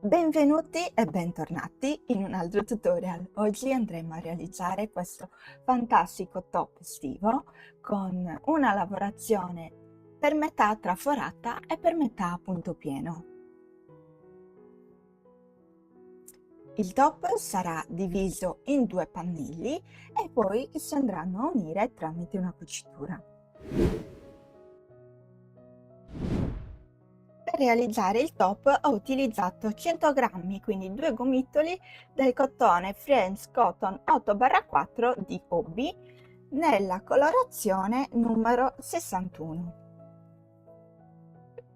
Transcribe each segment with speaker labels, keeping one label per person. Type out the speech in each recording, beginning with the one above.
Speaker 1: Benvenuti e bentornati in un altro tutorial. Oggi andremo a realizzare questo fantastico top estivo con una lavorazione per metà traforata e per metà a punto pieno. Il top sarà diviso in due pannelli e poi si andranno a unire tramite una cucitura. Per realizzare il top ho utilizzato 100 grammi, quindi due gomitoli del cotone Friends Cotton 8/4 di Hobby nella colorazione numero 61.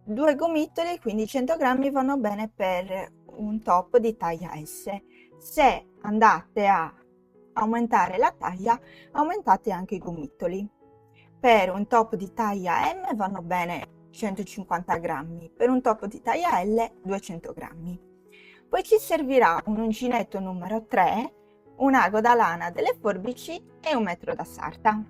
Speaker 1: Due gomitoli, quindi 100 grammi, vanno bene per un top di taglia S. Se andate a aumentare la taglia, aumentate anche i gomitoli. Per un top di taglia M vanno bene 150 grammi, per un top di taglia L 200 grammi. Poi ci servirà un uncinetto numero 3, un ago da lana delle forbici e un metro da sarta.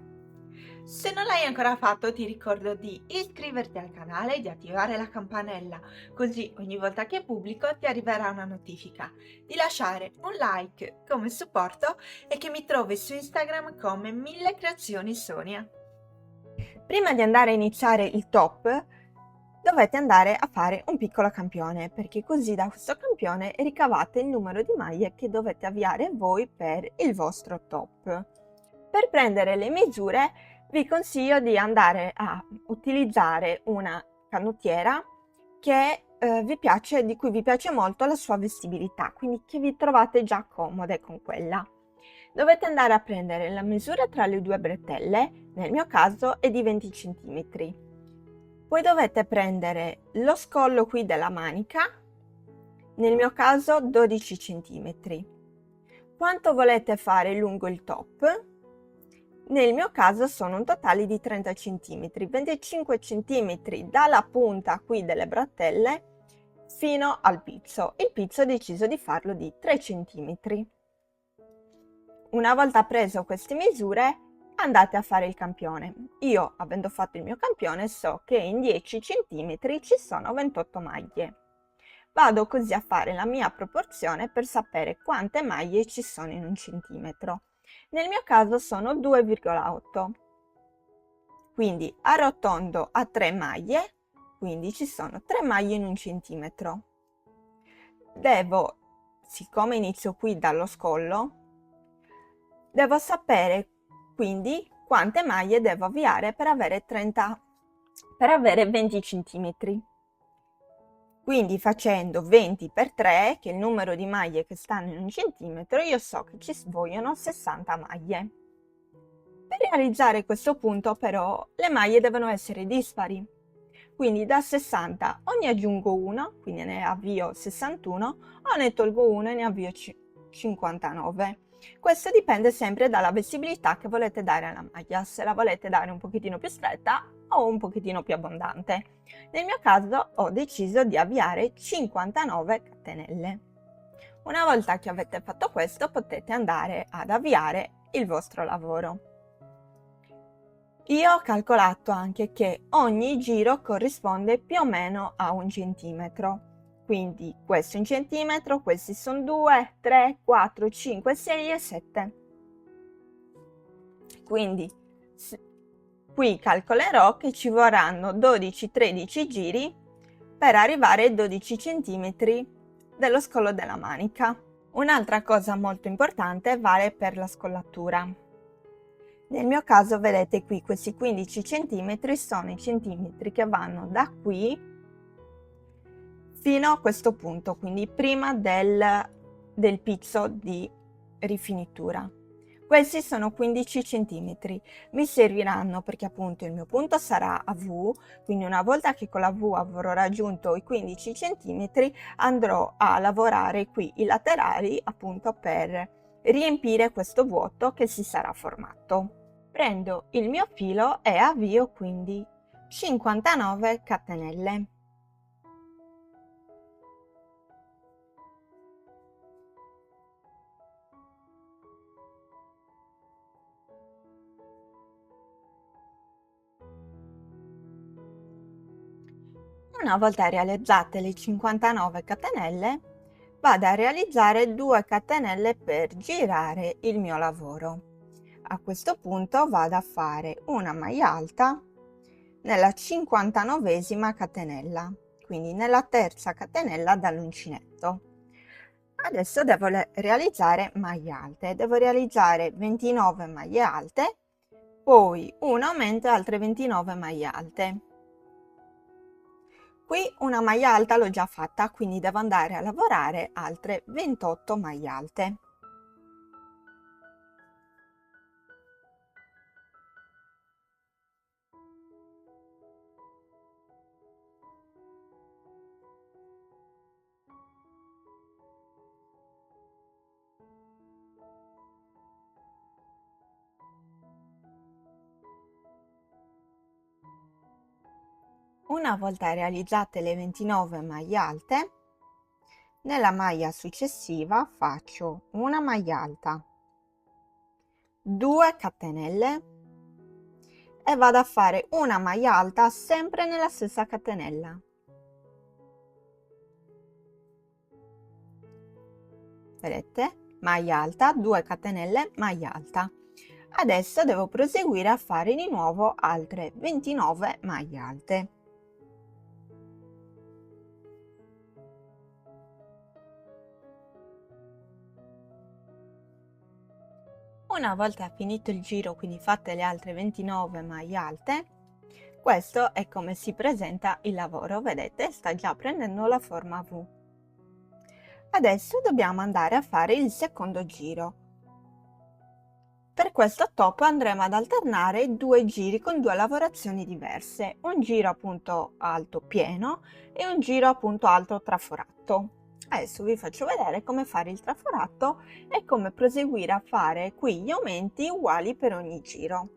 Speaker 1: Se non l'hai ancora fatto, ti ricordo di iscriverti al canale e di attivare la campanella, così ogni volta che pubblico ti arriverà una notifica, di lasciare un like come supporto e che mi trovi su Instagram come 1000 creazioni Sonia. Prima di andare a iniziare il top, dovete andare a fare un piccolo campione, perché così da questo campione ricavate il numero di maglie che dovete avviare voi per il vostro top. Per prendere le misure vi consiglio di andare a utilizzare una canottiera che di cui vi piace molto la sua vestibilità, quindi che vi trovate già comode con quella. Dovete andare a prendere la misura tra le due bretelle, nel mio caso è di 20 cm. Poi dovete prendere lo scollo qui della manica, nel mio caso 12 cm. Quanto volete fare lungo il top? Nel mio caso sono un totale di 30 cm, 25 cm dalla punta qui delle bretelle fino al pizzo. Il pizzo ho deciso di farlo di 3 cm. Una volta preso queste misure, andate a fare il campione. Io, avendo fatto il mio campione, so che in 10 cm ci sono 28 maglie. Vado così a fare la mia proporzione per sapere quante maglie ci sono in un centimetro. Nel mio caso sono 2,8. Quindi arrotondo a 3 maglie, quindi ci sono 3 maglie in un centimetro. Siccome inizio qui dallo scollo, devo sapere quindi quante maglie devo avviare per avere 20 cm. Quindi facendo 20 per 3, che è il numero di maglie che stanno in un centimetro, io so che ci vogliono 60 maglie. Per realizzare questo punto però le maglie devono essere dispari. Quindi da 60 o ne aggiungo 1, quindi ne avvio 61, o ne tolgo 1 e ne avvio 59. Questo dipende sempre dalla vestibilità che volete dare alla maglia, se la volete dare un pochettino più stretta o un pochettino più abbondante. Nel mio caso ho deciso di avviare 59 catenelle. Una volta che avete fatto questo, potete andare ad avviare il vostro lavoro. Io ho calcolato anche che ogni giro corrisponde più o meno a 1 centimetro. Quindi questo è 1 centimetro, questi sono 2, 3, 4, 5, 6 e 7. Quindi qui calcolerò che ci vorranno 12-13 giri per arrivare ai 12 centimetri dello scollo della manica. Un'altra cosa molto importante vale per la scollatura. Nel mio caso vedete qui questi 15 cm sono i centimetri che vanno da qui fino a questo punto, quindi prima del pizzo di rifinitura. Questi sono 15 cm, mi serviranno perché appunto il mio punto sarà a V, quindi una volta che con la V avrò raggiunto i 15 cm andrò a lavorare qui i laterali appunto per riempire questo vuoto che si sarà formato. Prendo il mio filo e avvio quindi 59 catenelle. Una volta realizzate le 59 catenelle, vado a realizzare 2 catenelle per girare il mio lavoro. A questo punto vado a fare una maglia alta nella 59esima catenella, quindi nella terza catenella dall'uncinetto. Adesso devo realizzare maglie alte, devo realizzare 29 maglie alte, poi un aumento e altre 29 maglie alte. Qui una maglia alta l'ho già fatta, quindi devo andare a lavorare altre 28 maglie alte. Una volta realizzate le 29 maglie alte, nella maglia successiva faccio una maglia alta, 2 catenelle e vado a fare una maglia alta sempre nella stessa catenella. Vedete? Maglia alta, 2 catenelle, maglia alta. Adesso devo proseguire a fare di nuovo altre 29 maglie alte. Una volta finito il giro, quindi fatte le altre 29 maglie alte, questo è come si presenta il lavoro, vedete? Sta già prendendo la forma V. Adesso dobbiamo andare a fare il secondo giro. Per questo top andremo ad alternare 2 giri con 2 lavorazioni diverse, un giro appunto alto pieno e un giro appunto alto traforato. Adesso vi faccio vedere come fare il traforato e come proseguire a fare qui gli aumenti uguali per ogni giro.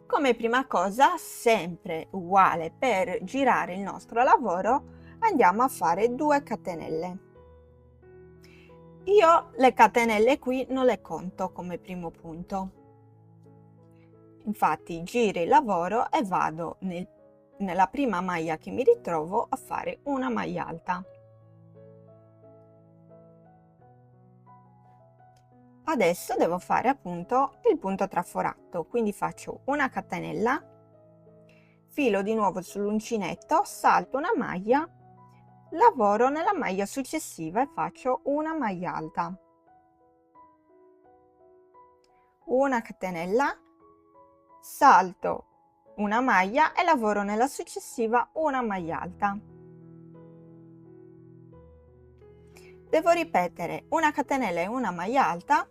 Speaker 1: Come prima cosa, sempre uguale per girare il nostro lavoro, andiamo a fare 2 catenelle. Io le catenelle qui non le conto come primo punto. Infatti giro il lavoro e vado nella prima maglia che mi ritrovo a fare una maglia alta. Adesso devo fare appunto il punto traforato, quindi faccio una catenella, filo di nuovo sull'uncinetto, salto una maglia, lavoro nella maglia successiva e faccio una maglia alta, una catenella, salto una maglia e lavoro nella successiva una maglia alta. Devo ripetere una catenella e una maglia alta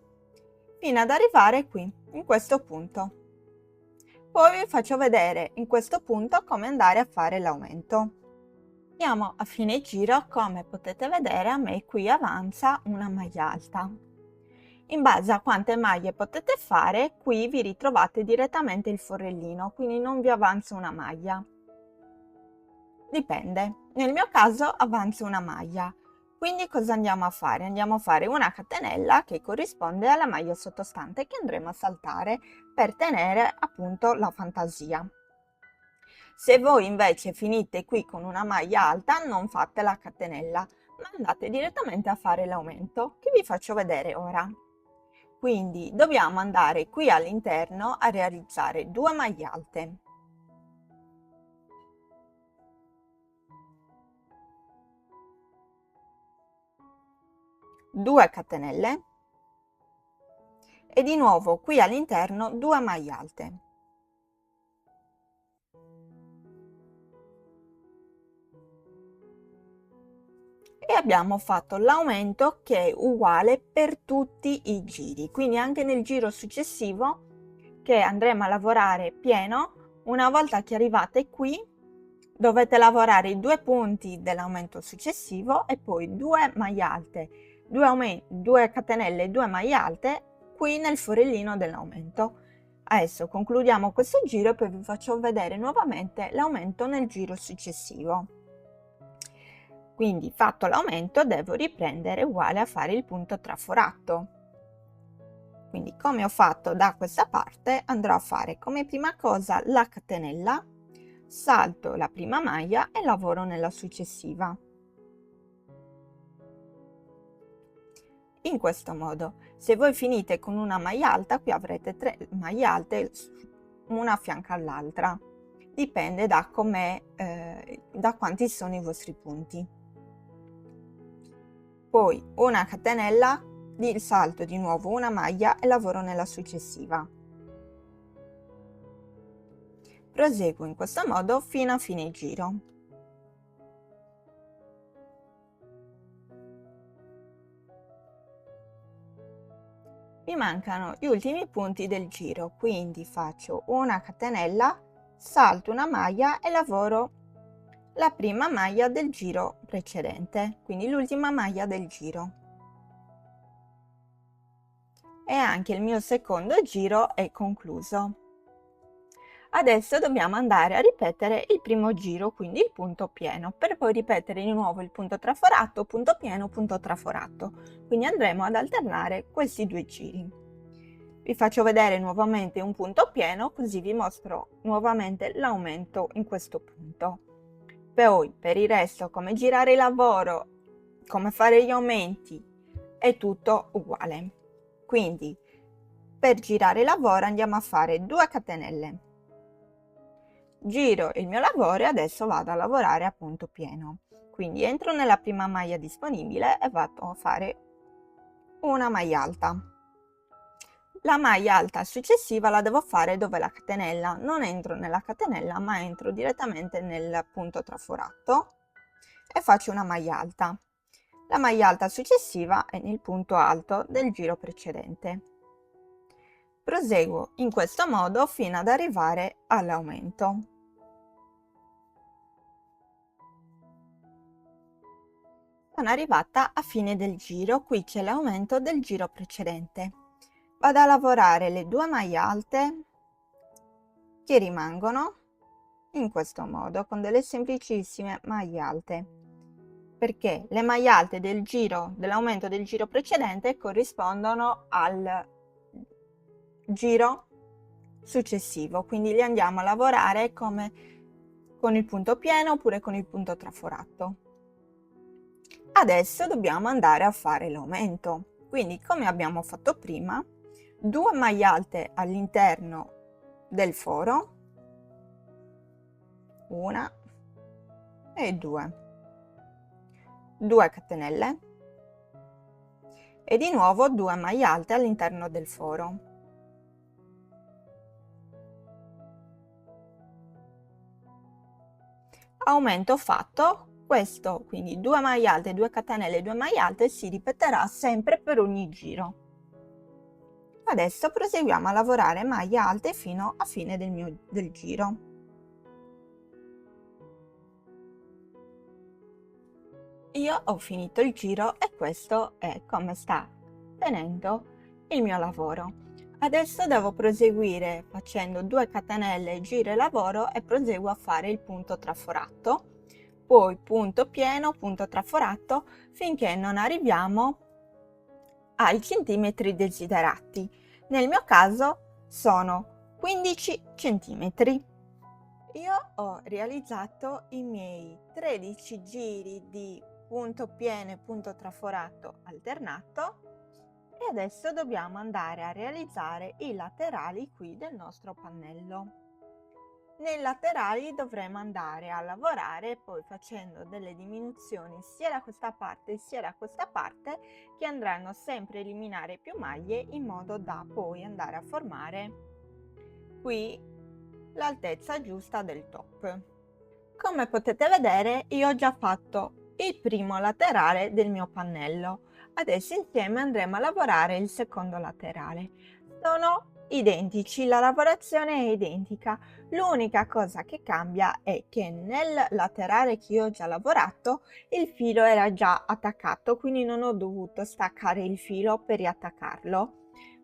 Speaker 1: fino ad arrivare qui, in questo punto. Poi vi faccio vedere in questo punto come andare a fare l'aumento. Andiamo a fine giro, come potete vedere a me qui avanza una maglia alta. In base a quante maglie potete fare, qui vi ritrovate direttamente il forellino, quindi non vi avanza una maglia. Dipende, nel mio caso avanza una maglia. Quindi cosa andiamo a fare? Andiamo a fare una catenella che corrisponde alla maglia sottostante che andremo a saltare per tenere appunto la fantasia. Se voi invece finite qui con una maglia alta, non fate la catenella, ma andate direttamente a fare l'aumento che vi faccio vedere ora. Quindi dobbiamo andare qui all'interno a realizzare 2 maglie alte. 2 catenelle e di nuovo qui all'interno 2 maglie alte. E abbiamo fatto l'aumento che è uguale per tutti i giri, quindi anche nel giro successivo che andremo a lavorare pieno, una volta che arrivate qui dovete lavorare i 2 punti dell'aumento successivo e poi 2 maglie alte, 2 catenelle e 2 maglie alte qui nel forellino dell'aumento. Adesso concludiamo questo giro e poi vi faccio vedere nuovamente l'aumento nel giro successivo. Quindi fatto l'aumento devo riprendere uguale a fare il punto traforato. Quindi come ho fatto da questa parte andrò a fare come prima cosa la catenella, salto la prima maglia e lavoro nella successiva. in questo modo. Se voi finite con una maglia alta, qui avrete 3 maglie alte, una a fianco all'altra. Dipende da da quanti sono i vostri punti. Poi una catenella, di salto di nuovo una maglia e lavoro nella successiva. Proseguo in questo modo fino a fine giro. Mi mancano gli ultimi punti del giro, quindi faccio una catenella, salto una maglia e lavoro la prima maglia del giro precedente, quindi l'ultima maglia del giro. E anche il mio secondo giro è concluso. Adesso dobbiamo andare a ripetere il primo giro, quindi il punto pieno, per poi ripetere di nuovo il punto traforato, punto pieno, punto traforato. Quindi andremo ad alternare questi due giri. Vi faccio vedere nuovamente un punto pieno, così vi mostro nuovamente l'aumento in questo punto. Poi per il resto, come girare il lavoro, come fare gli aumenti, è tutto uguale. Quindi per girare il lavoro andiamo a fare 2 catenelle. Giro il mio lavoro e adesso vado a lavorare a punto pieno. Quindi entro nella prima maglia disponibile e vado a fare una maglia alta. La maglia alta successiva la devo fare dove la catenella. Non entro nella catenella, ma entro direttamente nel punto traforato e faccio una maglia alta. La maglia alta successiva è nel punto alto del giro precedente. Proseguo in questo modo fino ad arrivare all'aumento. Sono arrivata a fine del giro, qui c'è l'aumento del giro precedente. Vado a lavorare le 2 maglie alte che rimangono in questo modo con delle semplicissime maglie alte, perché le maglie alte del giro dell'aumento del giro precedente corrispondono al giro successivo, quindi li andiamo a lavorare come con il punto pieno oppure con il punto traforato. Adesso dobbiamo andare a fare l'aumento, quindi come abbiamo fatto prima, 2 maglie alte all'interno del foro, 1 e 2, 2 catenelle e di nuovo 2 maglie alte all'interno del foro. Aumento fatto, questo quindi 2 maglie alte, 2 catenelle, 2 maglie alte si ripeterà sempre per ogni giro. Adesso proseguiamo a lavorare maglie alte fino a fine del giro. Io ho finito il giro e questo è come sta tenendo il mio lavoro. Adesso devo proseguire facendo 2 catenelle, giro e lavoro e proseguo a fare il punto traforato, poi punto pieno, punto traforato finché non arriviamo ai centimetri desiderati. Nel mio caso sono 15 centimetri. Io ho realizzato i miei 13 giri di punto pieno e punto traforato alternato e adesso dobbiamo andare a realizzare i laterali qui del nostro pannello. Nei laterali dovremo andare a lavorare poi facendo delle diminuzioni sia da questa parte sia da questa parte che andranno sempre a eliminare più maglie in modo da poi andare a formare qui l'altezza giusta del top. Come potete vedere io ho già fatto il primo laterale del mio pannello. Adesso insieme andremo a lavorare il secondo laterale. Sono identici, la lavorazione è identica. L'unica cosa che cambia è che nel laterale che io ho già lavorato il filo era già attaccato, quindi non ho dovuto staccare il filo per riattaccarlo,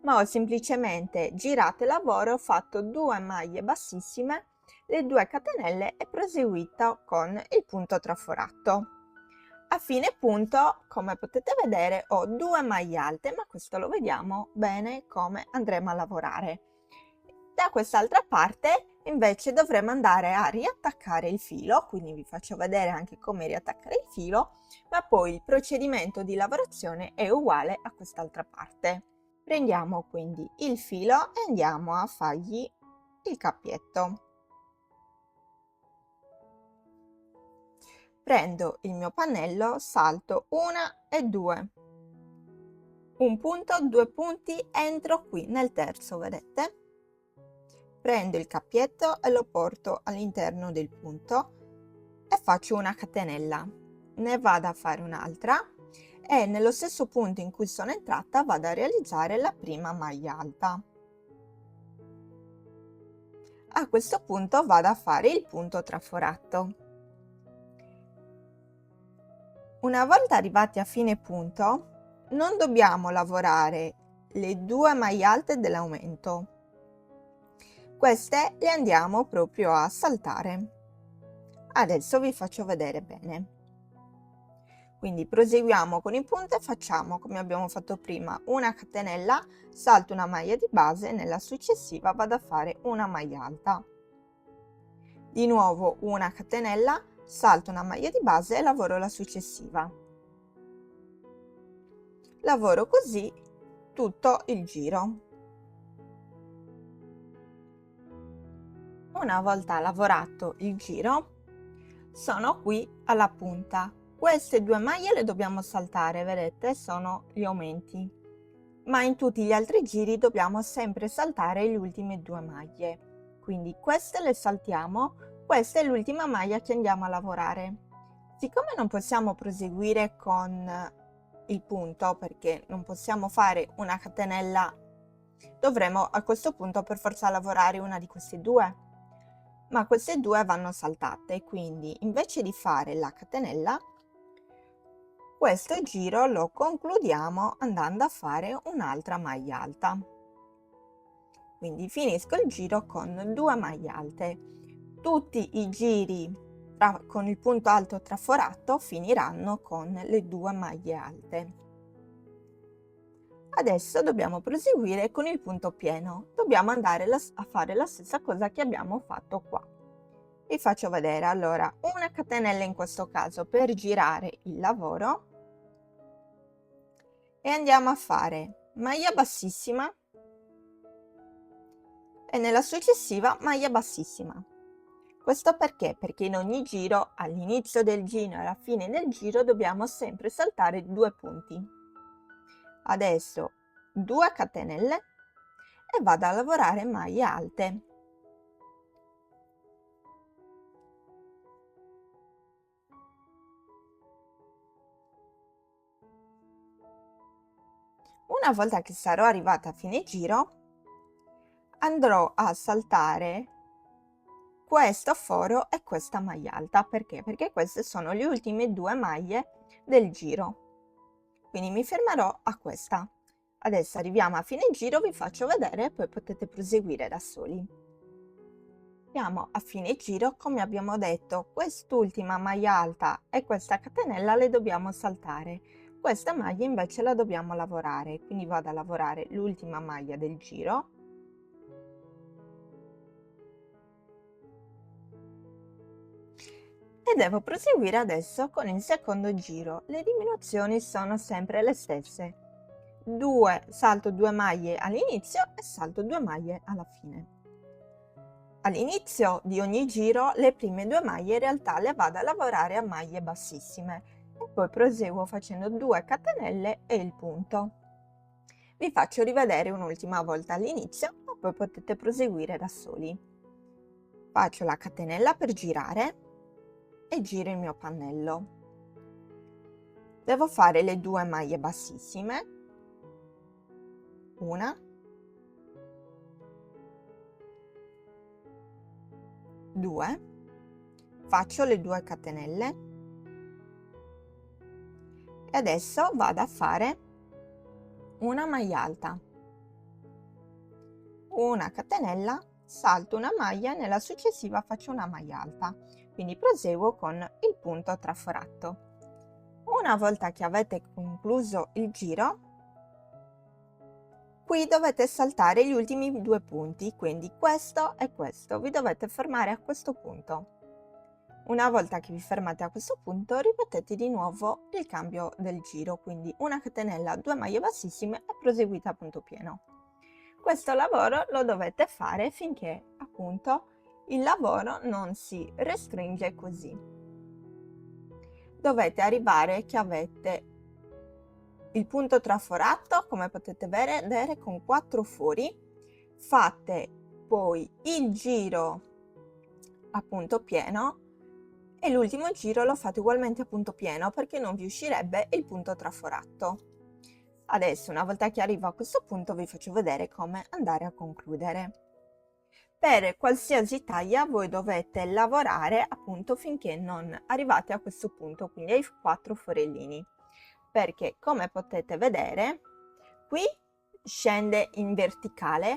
Speaker 1: ma ho semplicemente girato il lavoro, ho fatto 2 maglie bassissime, le 2 catenelle e proseguito con il punto traforato. A fine punto, come potete vedere, ho 2 maglie alte, ma questo lo vediamo bene come andremo a lavorare. Da quest'altra parte invece dovremo andare a riattaccare il filo, quindi vi faccio vedere anche come riattaccare il filo, ma poi il procedimento di lavorazione è uguale a quest'altra parte. Prendiamo quindi il filo e andiamo a fargli il cappietto. Prendo il mio pannello, salto 1 e 2, un punto, 2 punti, entro qui nel terzo, vedete? Prendo il cappietto e lo porto all'interno del punto e faccio una catenella. Ne vado a fare un'altra e nello stesso punto in cui sono entrata vado a realizzare la prima maglia alta. A questo punto vado a fare il punto traforato. Una volta arrivati a fine punto, non dobbiamo lavorare le 2 maglie alte dell'aumento. Queste le andiamo proprio a saltare. Adesso vi faccio vedere bene. Quindi proseguiamo con il punto e facciamo come abbiamo fatto prima una catenella, salto una maglia di base e nella successiva vado a fare una maglia alta. Di nuovo una catenella, salto una maglia di base e lavoro la successiva. Lavoro così tutto il giro. Una volta lavorato il giro, sono qui alla punta. Queste 2 maglie le dobbiamo saltare, vedete, sono gli aumenti. Ma in tutti gli altri giri dobbiamo sempre saltare le ultime 2 maglie. Quindi queste le saltiamo, questa è l'ultima maglia che andiamo a lavorare. Siccome non possiamo proseguire con il punto, perché non possiamo fare una catenella, dovremo a questo punto per forza lavorare una di queste 2. Ma queste 2 vanno saltate, quindi invece di fare la catenella, questo giro lo concludiamo andando a fare un'altra maglia alta. Quindi finisco il giro con 2 maglie alte. Tutti i giri con il punto alto traforato finiranno con le 2 maglie alte. Adesso dobbiamo proseguire con il punto pieno. Dobbiamo andare a fare la stessa cosa che abbiamo fatto qua. Vi faccio vedere. Allora, una catenella in questo caso per girare il lavoro e andiamo a fare maglia bassissima e nella successiva maglia bassissima. Questo perché? Perché in ogni giro, all'inizio del giro e alla fine del giro, dobbiamo sempre saltare 2 punti. Adesso 2 catenelle e vado a lavorare maglie alte. Una volta che sarò arrivata a fine giro, andrò a saltare questo foro e questa maglia alta. Perché? Perché queste sono le ultime 2 maglie del giro. Quindi mi fermerò a questa. Adesso arriviamo a fine giro, vi faccio vedere e poi potete proseguire da soli. Siamo a fine giro, come abbiamo detto, quest'ultima maglia alta e questa catenella le dobbiamo saltare. Questa maglia invece la dobbiamo lavorare, quindi vado a lavorare l'ultima maglia del giro. E devo proseguire adesso con il secondo giro. Le diminuzioni sono sempre le stesse. Salto 2 maglie all'inizio e salto 2 maglie alla fine. All'inizio di ogni giro le prime 2 maglie in realtà le vado a lavorare a maglie bassissime e poi proseguo facendo 2 catenelle e il punto. Vi faccio rivedere un'ultima volta all'inizio e poi potete proseguire da soli. Faccio la catenella per girare e giro il mio pannello. Devo fare le 2 maglie bassissime, una, 2, faccio le 2 catenelle e adesso vado a fare una maglia alta, una catenella, salto una maglia e nella successiva faccio una maglia alta, quindi proseguo con il punto traforato. Una volta che avete concluso il giro, Qui dovete saltare gli ultimi 2 punti, quindi questo e questo. Vi dovete fermare a questo punto. Una volta che vi fermate a questo punto, ripetete di nuovo il cambio del giro, quindi una catenella, 2 maglie bassissime e proseguite a punto pieno. Questo lavoro lo dovete fare finché appunto il lavoro non si restringe così. Dovete arrivare che avete il punto traforato, come potete vedere, con 4 fori. Fate poi il giro a punto pieno e l'ultimo giro lo fate ugualmente a punto pieno perché non vi uscirebbe il punto traforato. Adesso, una volta che arrivo a questo punto, vi faccio vedere come andare a concludere. Per qualsiasi taglia voi dovete lavorare appunto finché non arrivate a questo punto, quindi ai 4 forellini, perché come potete vedere qui scende in verticale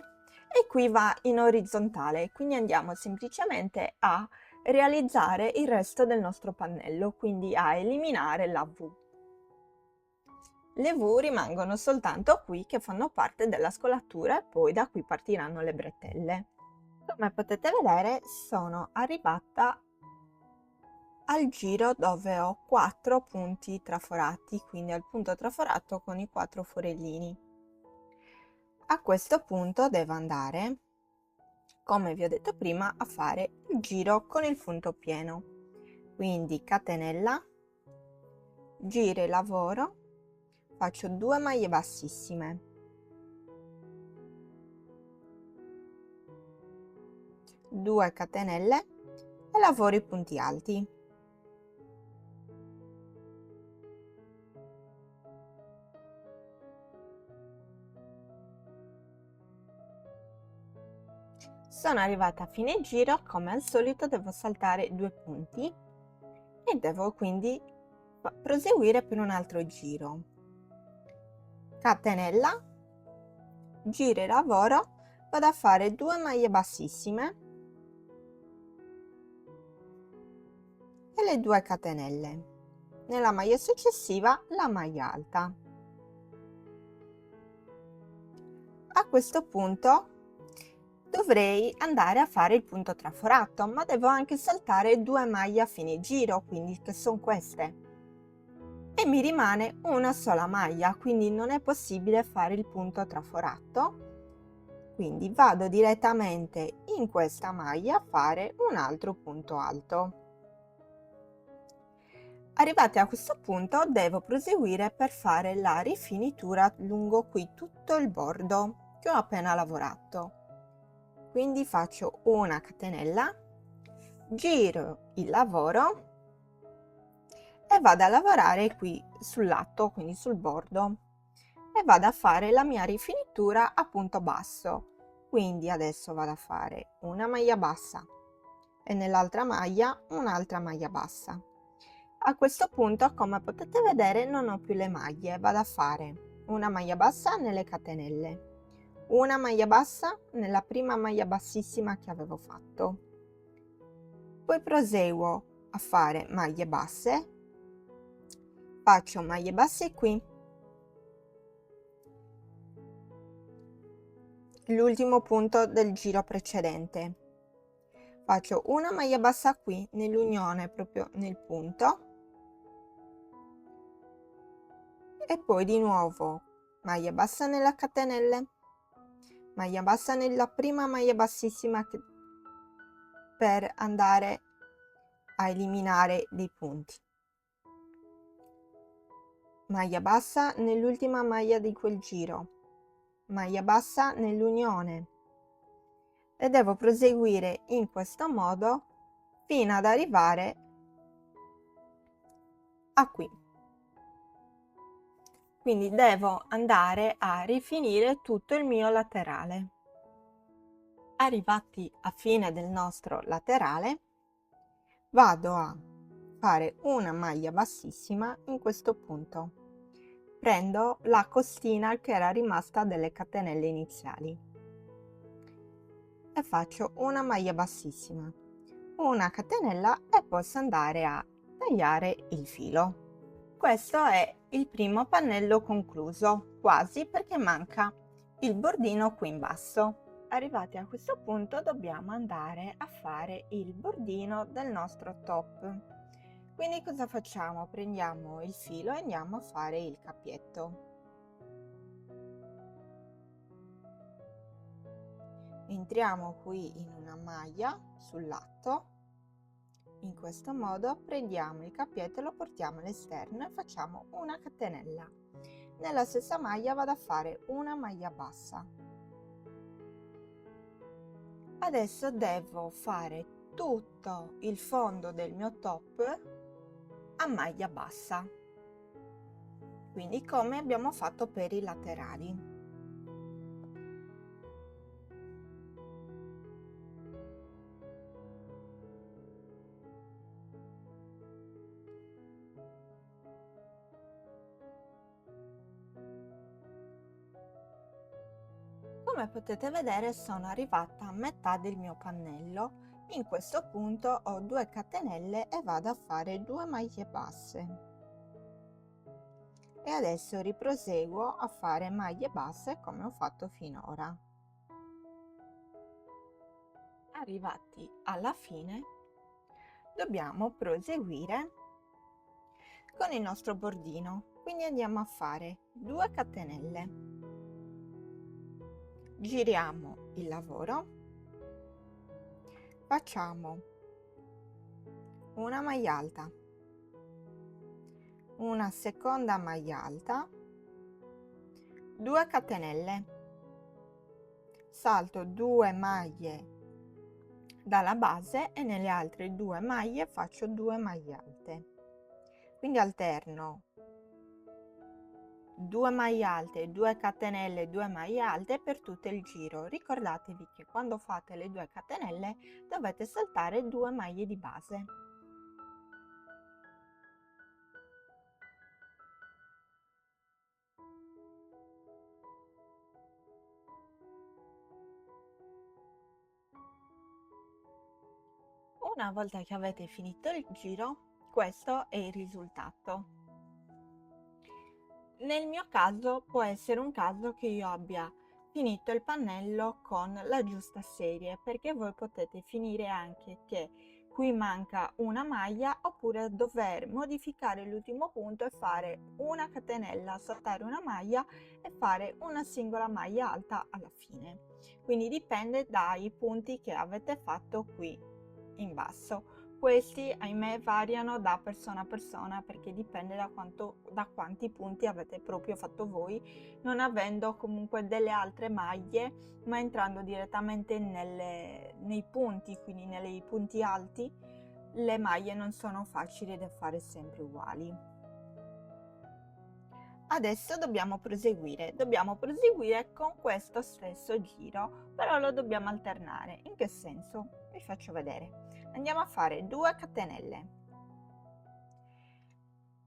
Speaker 1: e qui va in orizzontale, quindi andiamo semplicemente a realizzare il resto del nostro pannello, quindi a eliminare la V. Le V rimangono soltanto qui che fanno parte della scolatura e poi da qui partiranno le bretelle. Come potete vedere sono arrivata al giro dove ho 4 punti traforati, quindi al punto traforato con i 4 forellini. A questo punto devo andare, come vi ho detto prima, a fare il giro con il punto pieno. Quindi catenella, giro e lavoro, faccio 2 maglie bassissime, due catenelle e lavoro i punti alti. Sono arrivata a fine giro, come al solito devo saltare 2 punti e devo quindi proseguire per un altro giro. Catenella, giro e lavoro, vado a fare 2 maglie bassissime e le 2 catenelle. Nella maglia successiva la maglia alta. A questo punto dovrei andare a fare il punto traforato, ma devo anche saltare 2 maglie a fine giro, quindi che sono queste. E mi rimane una sola maglia, quindi non è possibile fare il punto traforato. Quindi vado direttamente in questa maglia a fare un altro punto alto. Arrivati a questo punto devo proseguire per fare la rifinitura lungo qui tutto il bordo che ho appena lavorato. Quindi faccio una catenella, giro il lavoro e vado a lavorare qui sul lato, quindi sul bordo, e vado a fare la mia rifinitura a punto basso. Quindi adesso vado a fare una maglia bassa e nell'altra maglia un'altra maglia bassa. A questo punto, come potete vedere, non ho più le maglie, vado a fare una maglia bassa nelle catenelle, una maglia bassa nella prima maglia bassissima che avevo fatto, poi proseguo a fare maglie basse, faccio maglie basse qui, l'ultimo punto del giro precedente, faccio una maglia bassa qui nell'unione proprio nel punto e poi di nuovo maglia bassa nella catenelle, maglia bassa nella prima maglia bassissima per andare a eliminare dei punti, maglia bassa nell'ultima maglia di quel giro, maglia bassa nell'unione e devo proseguire in questo modo fino ad arrivare a qui. Quindi devo andare a rifinire tutto il mio laterale. Arrivati a fine del nostro laterale, vado a fare una maglia bassissima in questo punto. Prendo la costina che era rimasta delle catenelle iniziali e faccio una maglia bassissima, una catenella e posso andare a tagliare il filo. Questo è il primo pannello concluso, quasi, perché manca il bordino qui in basso. Arrivati a questo punto dobbiamo andare a fare il bordino del nostro top. Quindi cosa facciamo? Prendiamo il filo e andiamo a fare il cappietto. Entriamo qui in una maglia sul lato, in questo modo prendiamo il cappietto e lo portiamo all'esterno e facciamo una catenella. Nella stessa maglia vado a fare una maglia bassa. Adesso devo fare tutto il fondo del mio top a maglia bassa, quindi come abbiamo fatto per i laterali. Come potete vedere sono arrivata a metà del mio pannello. In questo punto ho 2 catenelle e vado a fare 2 maglie basse. E adesso riproseguo a fare maglie basse come ho fatto finora. Arrivati alla fine dobbiamo proseguire con il nostro bordino, quindi andiamo a fare 2 catenelle. Giriamo il lavoro, facciamo una maglia alta, una seconda maglia alta, 2 catenelle, salto 2 maglie dalla base e nelle altre 2 maglie faccio 2 maglie alte, quindi alterno 2 maglie alte, 2 catenelle, 2 maglie alte per tutto il giro. Ricordatevi che quando fate le 2 catenelle dovete saltare 2 maglie di base. Una volta che avete finito il giro, questo è il risultato. Nel mio caso può essere un caso che io abbia finito il pannello con la giusta serie, perché voi potete finire anche che qui manca una maglia, oppure dover modificare l'ultimo punto e fare una catenella, saltare una maglia e fare una singola maglia alta alla fine. Quindi dipende dai punti che avete fatto qui in basso. Questi, ahimè, variano da persona a persona, perché dipende da quanti punti avete proprio fatto voi, non avendo comunque delle altre maglie, ma entrando direttamente nei punti, quindi nei punti alti, le maglie non sono facili da fare sempre uguali. Adesso dobbiamo proseguire con questo stesso giro, però lo dobbiamo alternare. In che senso? Vi faccio vedere. Andiamo a fare 2 catenelle.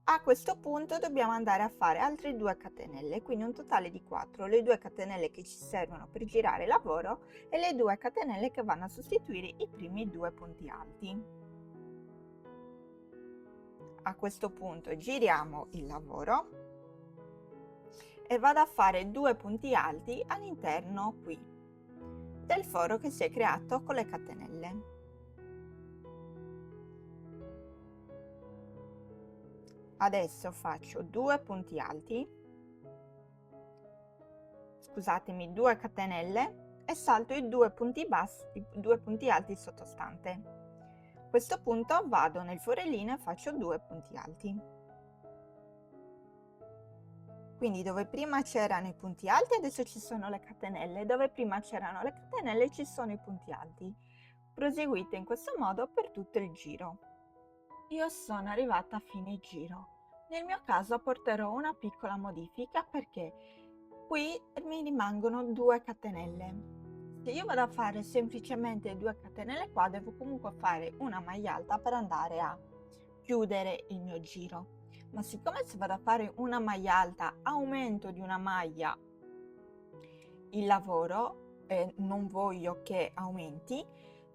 Speaker 1: A questo punto dobbiamo andare a fare altre 2 catenelle, quindi un totale di 4, le 2 catenelle che ci servono per girare il lavoro e le 2 catenelle che vanno a sostituire i primi 2 punti alti. A questo punto giriamo il lavoro e vado a fare 2 punti alti all'interno qui del foro che si è creato con le catenelle. Adesso faccio 2 punti alti, scusatemi, 2 catenelle e salto i 2 punti bassi, i 2 punti alti sottostante. A questo punto vado nel forellino e faccio 2 punti alti. Quindi dove prima c'erano i punti alti adesso ci sono le catenelle, dove prima c'erano le catenelle ci sono i punti alti. Proseguite in questo modo per tutto il giro. Io sono arrivata a fine giro. Nel mio caso porterò una piccola modifica, perché qui mi rimangono 2 catenelle. Se io vado a fare semplicemente 2 catenelle qua, devo comunque fare una maglia alta per andare a chiudere il mio giro. Ma siccome se vado a fare una maglia alta aumento di una maglia il lavoro e non voglio che aumenti,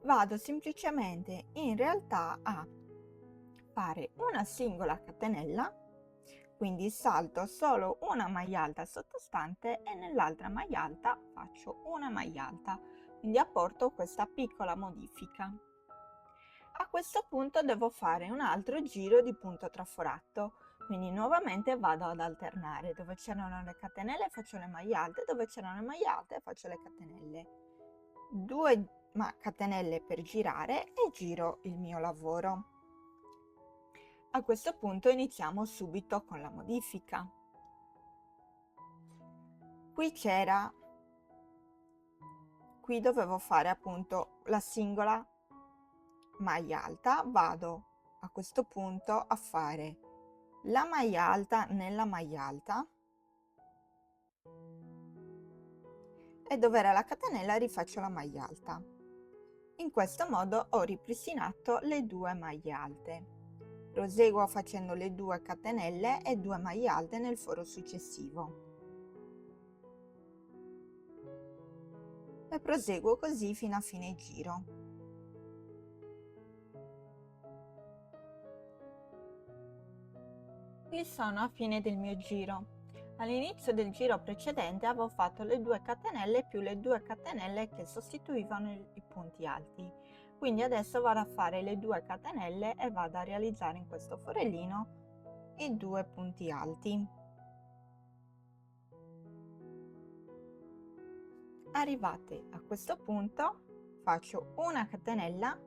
Speaker 1: vado semplicemente in realtà a fare una singola catenella, quindi salto solo una maglia alta sottostante e nell'altra maglia alta faccio una maglia alta, quindi apporto questa piccola modifica. A questo punto devo fare un altro giro di punto traforato, quindi nuovamente vado ad alternare, dove c'erano le catenelle faccio le maglie alte, dove c'erano le maglie alte faccio le catenelle. 2 catenelle per girare e giro il mio lavoro. A questo punto iniziamo subito con la modifica. Qui dovevo fare appunto la singola maglia alta, vado a questo punto a fare la maglia alta nella maglia alta e dove era la catenella rifaccio la maglia alta. In questo modo ho ripristinato le 2 maglie alte. Proseguo facendo le 2 catenelle e 2 maglie alte nel foro successivo. E proseguo così fino a fine giro. Qui sono a fine del mio giro. All'inizio del giro precedente avevo fatto le 2 catenelle più le 2 catenelle che sostituivano i punti alti. Quindi adesso vado a fare le 2 catenelle e vado a realizzare in questo forellino i 2 punti alti. Arrivate a questo punto faccio una catenella,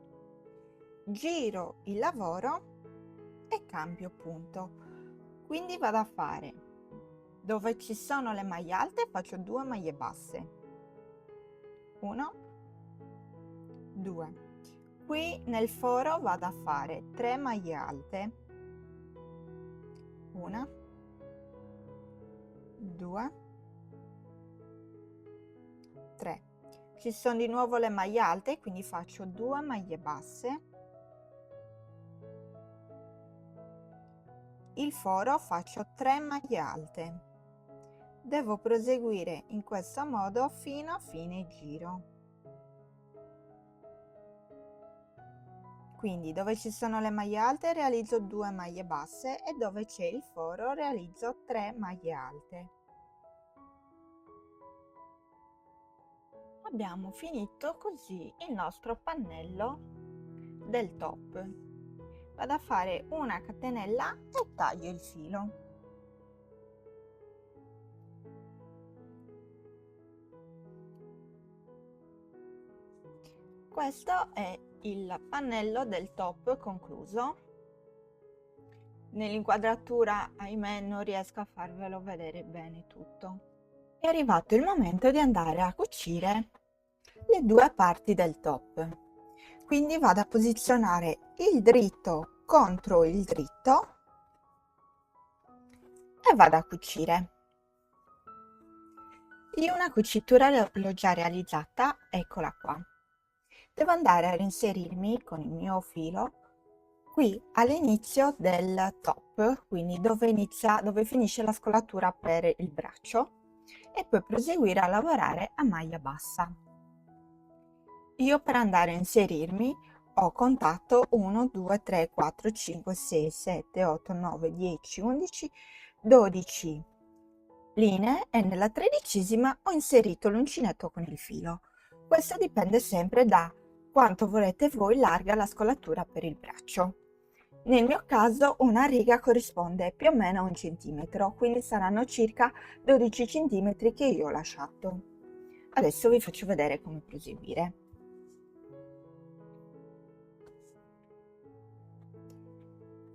Speaker 1: giro il lavoro e cambio punto. Quindi vado a fare, dove ci sono le maglie alte faccio 2 maglie basse, 1, 2. Qui nel foro vado a fare 3 maglie alte, 1, 2, 3. Ci sono di nuovo le maglie alte, quindi faccio 2 maglie basse, il foro faccio 3 maglie alte. Devo proseguire in questo modo fino a fine giro. Quindi dove ci sono le maglie alte realizzo 2 maglie basse e dove c'è il foro realizzo 3 maglie alte. Abbiamo finito così il nostro pannello del top. Vado a fare una catenella e taglio il filo. Questo è il pannello del top concluso. Nell'inquadratura, ahimè, non riesco a farvelo vedere bene tutto. È arrivato il momento di andare a cucire le 2 parti del top. Quindi vado a posizionare il dritto contro il dritto e vado a cucire. Io una cucitura l'ho già realizzata, eccola qua. Devo andare a inserirmi con il mio filo qui all'inizio del top, quindi dove finisce la scolatura per il braccio, e poi proseguire a lavorare a maglia bassa. Io per andare a inserirmi ho contato 1, 2, 3, 4, 5, 6, 7, 8, 9, 10, 11, 12 linee e nella 13ª ho inserito l'uncinetto con il filo. Questo dipende sempre da quanto volete voi larga la scolatura per il braccio. Nel mio caso una riga corrisponde più o meno a 1 centimetro, quindi saranno circa 12 centimetri che io ho lasciato. Adesso vi faccio vedere come proseguire.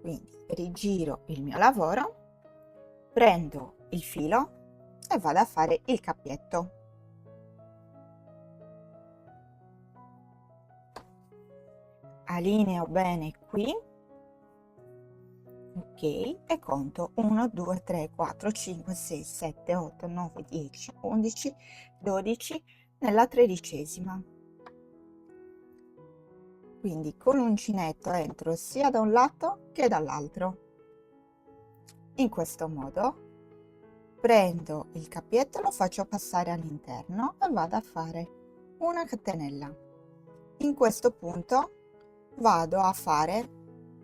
Speaker 1: Quindi rigiro il mio lavoro, prendo il filo e vado a fare il cappietto. Allineo bene qui, ok, e conto 1, 2, 3, 4, 5, 6, 7, 8, 9, 10, 11, 12 nella 13ª. Quindi con l'uncinetto entro sia da un lato che dall'altro. In questo modo prendo il cappietto, lo faccio passare all'interno e vado a fare una catenella. In questo punto vado a fare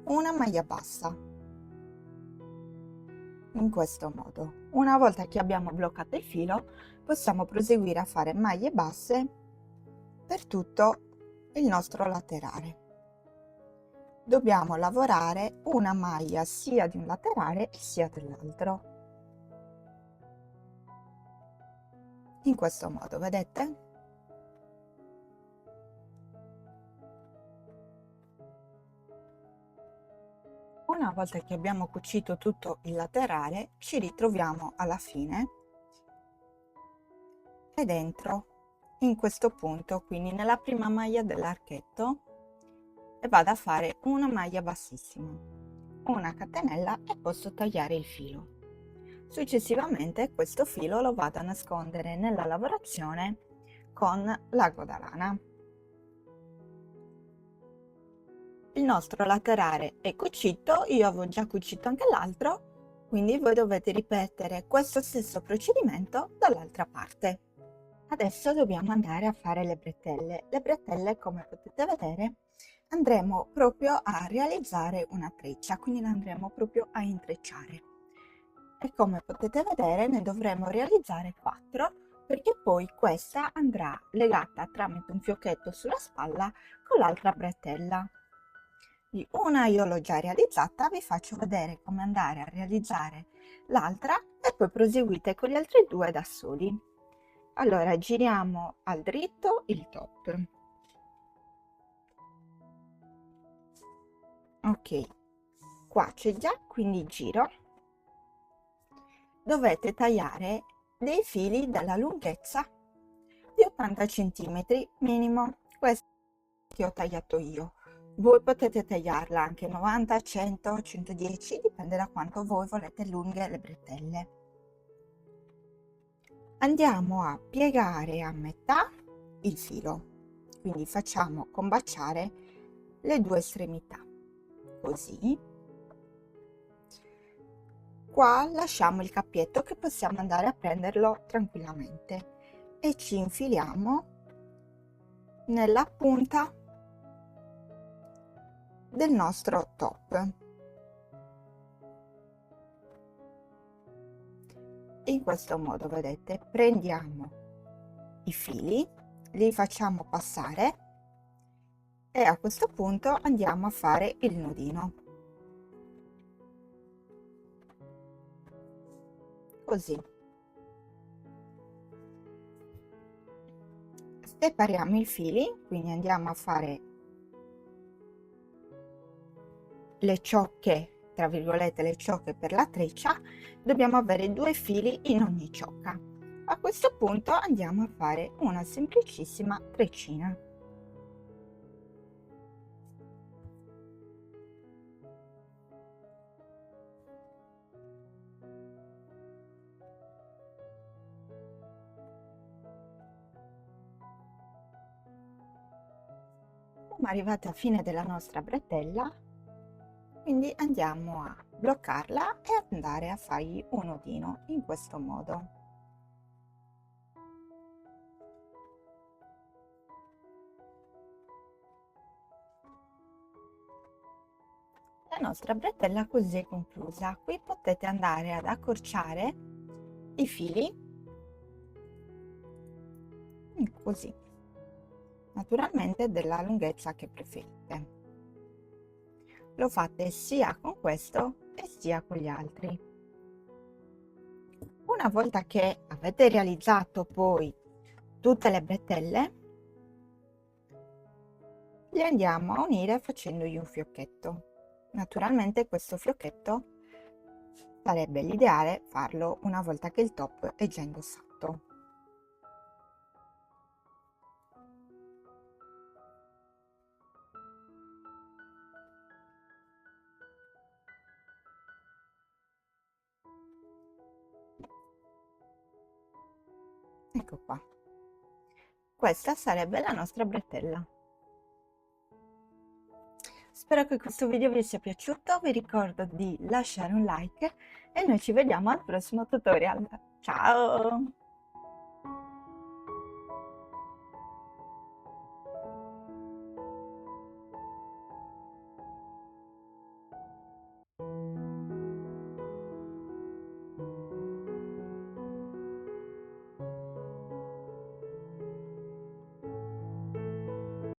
Speaker 1: una maglia bassa, in questo modo. Una volta che abbiamo bloccato il filo, possiamo proseguire a fare maglie basse per tutto il nostro laterale. Dobbiamo lavorare una maglia sia di un laterale sia dell'altro. In questo modo, vedete? Una volta che abbiamo cucito tutto il laterale, ci ritroviamo alla fine e dentro in questo punto, quindi nella prima maglia dell'archetto, e vado a fare una maglia bassissima, una catenella e posso tagliare il filo. Successivamente questo filo lo vado a nascondere nella lavorazione con l'ago da lana. Il nostro laterale è cucito, io avevo già cucito anche l'altro, quindi voi dovete ripetere questo stesso procedimento dall'altra parte. Adesso dobbiamo andare a fare le bretelle. Le bretelle, come potete vedere, andremo proprio a realizzare una treccia, quindi le andremo proprio a intrecciare. E come potete vedere ne dovremo realizzare 4, perché poi questa andrà legata tramite un fiocchetto sulla spalla con l'altra bretella. Una io l'ho già realizzata, vi faccio vedere come andare a realizzare l'altra e poi proseguite con gli altri 2 da soli. Allora giriamo al dritto il top. Ok, qua c'è già, quindi giro. Dovete tagliare dei fili della lunghezza di 80 cm minimo. Questi ho tagliato io. Voi potete tagliarla anche 90, 100, 110, dipende da quanto voi volete lunghe le bretelle. Andiamo a piegare a metà il filo, quindi facciamo combaciare le 2 estremità, così. Qua lasciamo il cappietto che possiamo andare a prenderlo tranquillamente e ci infiliamo nella punta del nostro top. In questo modo, vedete, prendiamo i fili, li facciamo passare e a questo punto andiamo a fare il nodino. Così. Separiamo i fili, quindi andiamo a fare le ciocche, tra virgolette le ciocche per la treccia. Dobbiamo avere 2 fili in ogni ciocca. A questo punto andiamo a fare una semplicissima treccina. Siamo arrivati alla fine della nostra bretella, quindi andiamo a bloccarla e andare a fargli un nodino in questo modo. La nostra bretella così è conclusa. Qui potete andare ad accorciare i fili così, naturalmente della lunghezza che preferite. Lo fate sia con questo e sia con gli altri. Una volta che avete realizzato poi tutte le bretelle, le andiamo a unire facendogli un fiocchetto. Naturalmente questo fiocchetto sarebbe l'ideale farlo una volta che il top è già indossato. Ecco qua. Questa sarebbe la nostra bretella. Spero che questo video vi sia piaciuto, vi ricordo di lasciare un like e noi ci vediamo al prossimo tutorial. Ciao!